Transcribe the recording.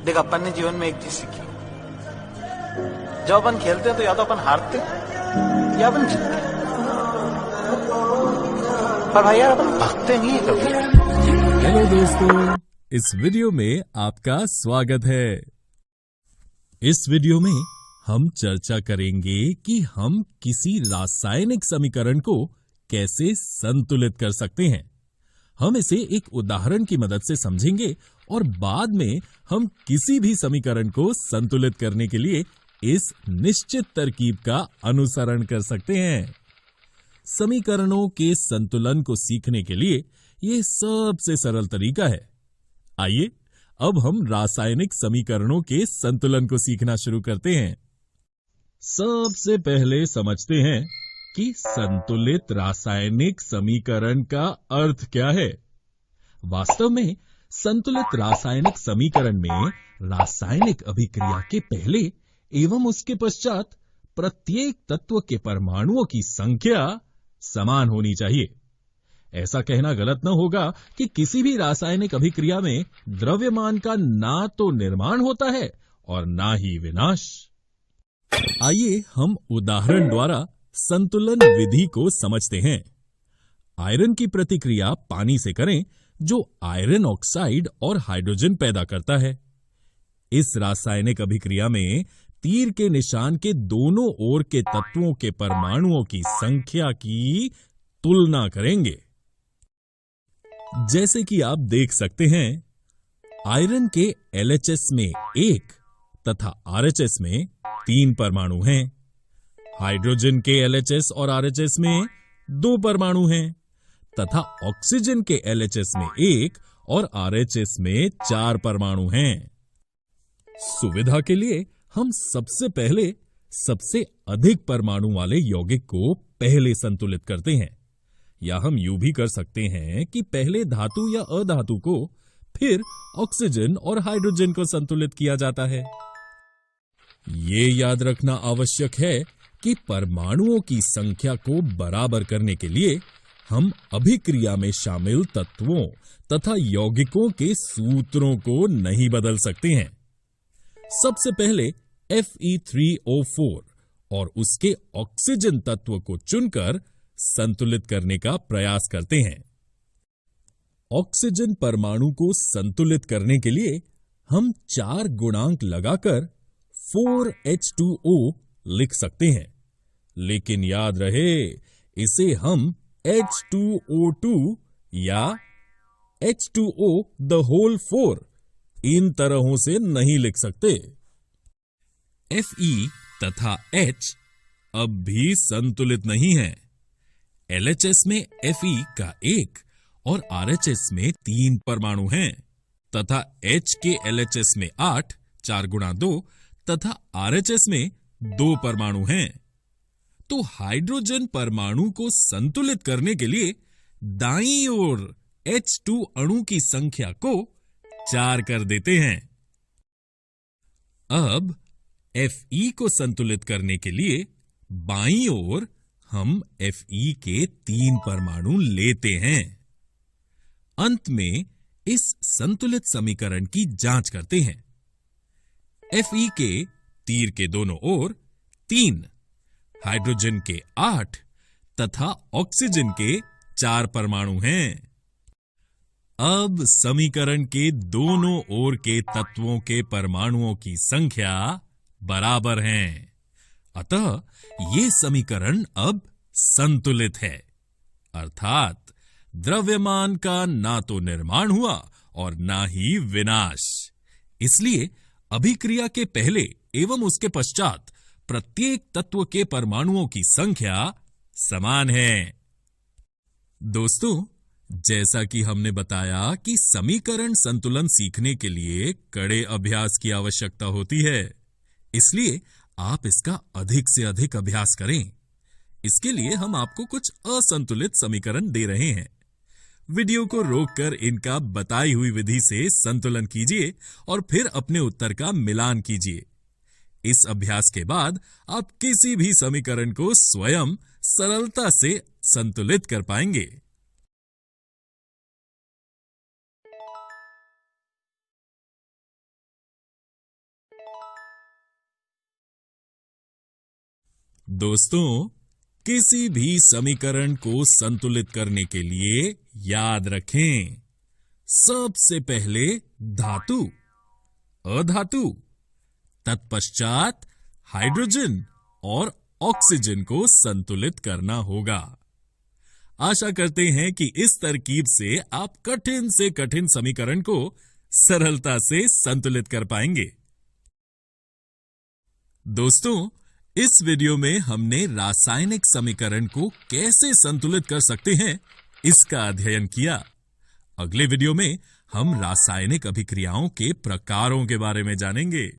देख, अपन ने जीवन में एक चीज सीखी, जब अपन खेलते हैं तो या तो अपन हारते हैं या अपन जीतते हैं, पर भाई यार अपन भागते नहीं है कभी। हेलो दोस्तों, इस वीडियो में आपका स्वागत है। इस वीडियो में हम चर्चा करेंगे कि हम किसी रासायनिक समीकरण को कैसे संतुलित कर सकते हैं। हम इसे एक उदाहरण की मदद से समझेंगे और बाद में हम किसी भी समीकरण को संतुलित करने के लिए इस निश्चित तरकीब का अनुसरण कर सकते हैं। समीकरणों के संतुलन को सीखने के लिए यह सबसे सरल तरीका है। आइए अब हम रासायनिक समीकरणों के संतुलन को सीखना शुरू करते हैं। सबसे पहले समझते हैं कि संतुलित रासायनिक समीकरण का अर्थ क्या है। वास्तव में संतुलित रासायनिक समीकरण में रासायनिक अभिक्रिया के पहले एवं उसके पश्चात प्रत्येक तत्व के परमाणुओं की संख्या समान होनी चाहिए। ऐसा कहना गलत न होगा कि किसी भी रासायनिक अभिक्रिया में द्रव्यमान का ना तो निर्माण होता है और ना ही विनाश। आइए हम उदाहरण द्वारा संतुलन विधि को समझते हैं। आयरन की प्रतिक्रिया पानी से करें जो आयरन ऑक्साइड और हाइड्रोजन पैदा करता है। इस रासायनिक अभिक्रिया में तीर के निशान के दोनों ओर के तत्वों के परमाणुओं की संख्या की तुलना करेंगे। जैसे कि आप देख सकते हैं, आयरन के LHS में 1 तथा RHS में 3 परमाणु हैं। हाइड्रोजन के LHS और RHS में 2 परमाणु हैं तथा ऑक्सीजन के LHS में 1 और RHS में 4 परमाणु हैं। सुविधा के लिए हम सबसे पहले सबसे अधिक परमाणु वाले यौगिक को पहले संतुलित करते हैं, या हम यूं भी कर सकते हैं कि पहले धातु या अधातु को, फिर ऑक्सीजन और हाइड्रोजन को संतुलित किया जाता है। ये याद रखना आवश्यक है कि परमाणुओं की संख्या को बराबर करने के लिए हम अभिक्रिया में शामिल तत्वों तथा यौगिकों के सूत्रों को नहीं बदल सकते हैं। सबसे पहले Fe3O4 और उसके ऑक्सीजन तत्व को चुनकर संतुलित करने का प्रयास करते हैं। ऑक्सीजन परमाणु को संतुलित करने के लिए हम 4 गुणांक लगाकर 4H2O लिख सकते हैं, लेकिन याद रहे इसे हम H2O2 या H2O the whole 4 इन तरहों से नहीं लिख सकते। Fe तथा H अब भी संतुलित नहीं है। LHS में Fe का 1 और RHS में 3 परमाणु हैं तथा H के LHS में 8 4 गुणा 2 तथा RHS में 2 परमाणु हैं। तो हाइड्रोजन परमाणु को संतुलित करने के लिए दाईं ओर H2 अणु की संख्या को 4 कर देते हैं। अब Fe को संतुलित करने के लिए बाईं ओर हम Fe के 3 परमाणु लेते हैं। अंत में इस संतुलित समीकरण की जांच करते हैं। Fe के तीर के दोनों ओर 3, हाइड्रोजन के 8 तथा ऑक्सीजन के 4 परमाणु हैं। अब समीकरण के दोनों ओर के तत्वों के परमाणुओं की संख्या बराबर हैं। अतः ये समीकरण अब संतुलित है, अर्थात द्रव्यमान का ना तो निर्माण हुआ और ना ही विनाश। इसलिए अभिक्रिया के पहले एवं उसके पश्चात प्रत्येक तत्व के परमाणुओं की संख्या समान है। दोस्तों, जैसा कि हमने बताया कि समीकरण संतुलन सीखने के लिए कड़े अभ्यास की आवश्यकता होती है, इसलिए आप इसका अधिक से अधिक अभ्यास करें। इसके लिए हम आपको कुछ असंतुलित समीकरण दे रहे हैं। वीडियो को रोककर इनका बताई हुई विधि से संतुलन कीजिए और फिर अपने उत्तर का मिलान कीजिए। इस अभ्यास के बाद आप किसी भी समीकरण को स्वयं सरलता से संतुलित कर पाएंगे। दोस्तों, किसी भी समीकरण को संतुलित करने के लिए याद रखें, सबसे पहले धातु, अधातु, तत्पश्चात हाइड्रोजन और ऑक्सीजन को संतुलित करना होगा। आशा करते हैं कि इस तरकीब से आप कठिन से कठिन समीकरण को सरलता से संतुलित कर पाएंगे। दोस्तों, इस वीडियो में हमने रासायनिक समीकरण को कैसे संतुलित कर सकते हैं, इसका अध्ययन किया। अगले वीडियो में हम रासायनिक अभिक्रियाओं के प्रकारों के बारे में जानेंगे।